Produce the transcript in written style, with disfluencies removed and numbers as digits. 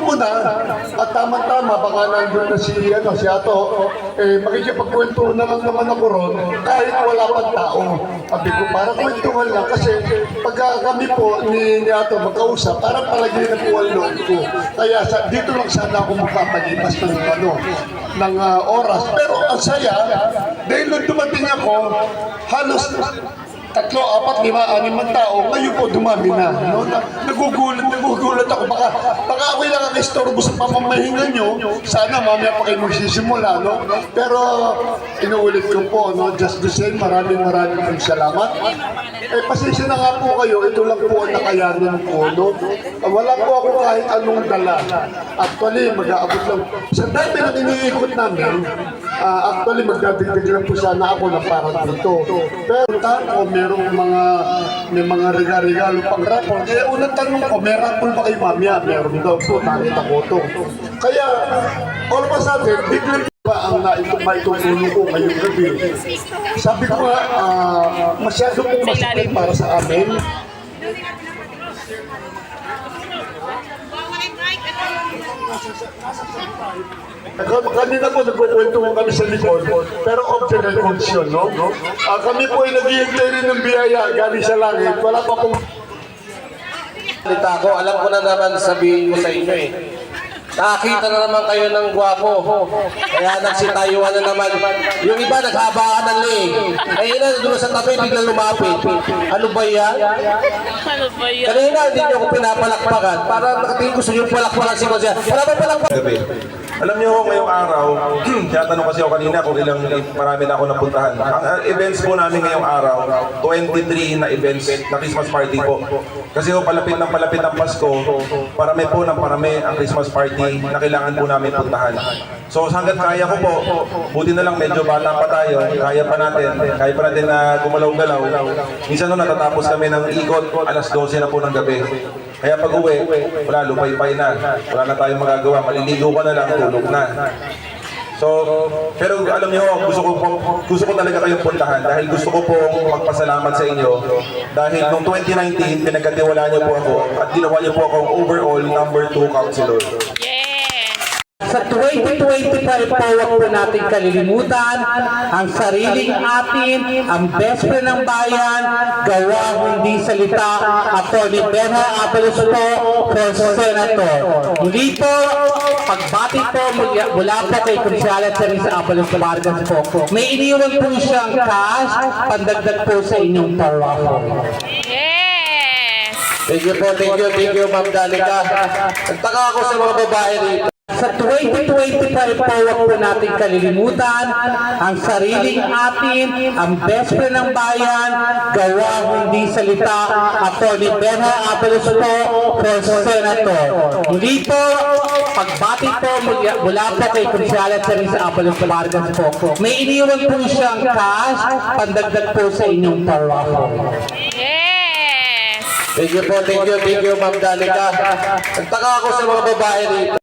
muna. At tama-tama, baka nandun na si Ato, makikipagkwento na lang naman ako ron kahit wala pang tao. Sabi ko, para kwentuhan lang kasi pagka kami po ni Ato magkausap, parang palagi na po ang loob ko. Kaya dito lang sana ako magpapalipas ng oras. Pero ang saya, dahil nung dumating ako, halos 3, 4, 5, 6 tao, ngayon po dumami na. No? Nagugulat ako. Baka ako'y nakakistorbo sa pamamahinga nyo. Sana mamaya pa kayo magsisimula. No? Pero inuulit ko po, no? Just the same, maraming salamat. Pasensya na nga po kayo, ito lang po ang nakayanin ko. No? Wala po ako kahit anong dala. Actually, mag-aabot lang. Sa dami na iniikot namin, actually, magdadagdag lang po sana ako na parang dito. Pero tao, may mga regalo pang rapol. Kaya unang tanong ko, may rapol ba kayo mamaya? Meron daw po, nakita ko ito. Kaya, all of a sudden, biglang ba ang maitutulong ko ngayong gabi? Sabi ko nga, masyado pong masakit para sa amin. Kanina po nagkukwento kami sa likod, pero off the records yun, no? Kami po ay naghihintay rin ng biyaya galing sa langit. Wala pa pong... Alam ko na naman sabihin ko sa inyo eh. Nakakita na naman kayo ng gwapo. Kaya nagsitayuan na naman. Yung iba naghabaan ng leg. Ay ina, doon sa tabi, biglang lumapit. Ano ba yan? Kanina, hindi nyo ako pinapalakpakan. Para nakatingin ko sa yung palakpakan si Konsya. Wala ba palakpakan? Alam niyo ho, ngayong araw, tinatanong kasi ako kanina kung marami na ako napuntahan. Ang events po namin ngayong araw, 23 na events na Christmas party po. Kasi ho, palapit ng Pasko, parami po ng parami ang Christmas party na kailangan po namin puntahan. So hanggat kaya ko po, buti na lang medyo bata pa tayo, kaya pa natin na gumalaw-galaw. Minsan ho, natatapos kami ng ikot, alas 12 na po ng gabi. Kaya pag uwi, wala, lupay-pay na. Wala na tayong magagawa. Maliligo ka na lang, tulog na. So, pero alam niyo, gusto ko talaga kayong puntahan dahil gusto ko pong magpasalamat sa inyo. Dahil noong 2019, pinagkatiwalaan niyo po ako at ginawa niyo po akong overall number 2 counselor. Sa 2025 po, huwag po natin kalilimutan ang sariling atin, ang best friend ng bayan, gawa hindi salita, Atty. Benja Abalos po, for Senator. Muli po, pagbati po mula po kay Consiala Teresa Abalos Vargas po. May iniwan po siyang cash, pandagdag po sa inyong parwako. Thank you, Ma'am Danica. Nagtaka ako sa mga babae rito. Sa 2025 po, huwag po natin kalilimutan ang sariling atin, ang best friend ng bayan, gawa hindi salita, Atty. Benja Abalos po, for Senator. Muli po, pagbati po mula po kay Consiala Teresa Abalos Vargas po. May iniwan po siyang cash, pandagdag po sa inyong parwako. Thank you, Ma'am Danica. Nagtaka ako sa mga babae rito.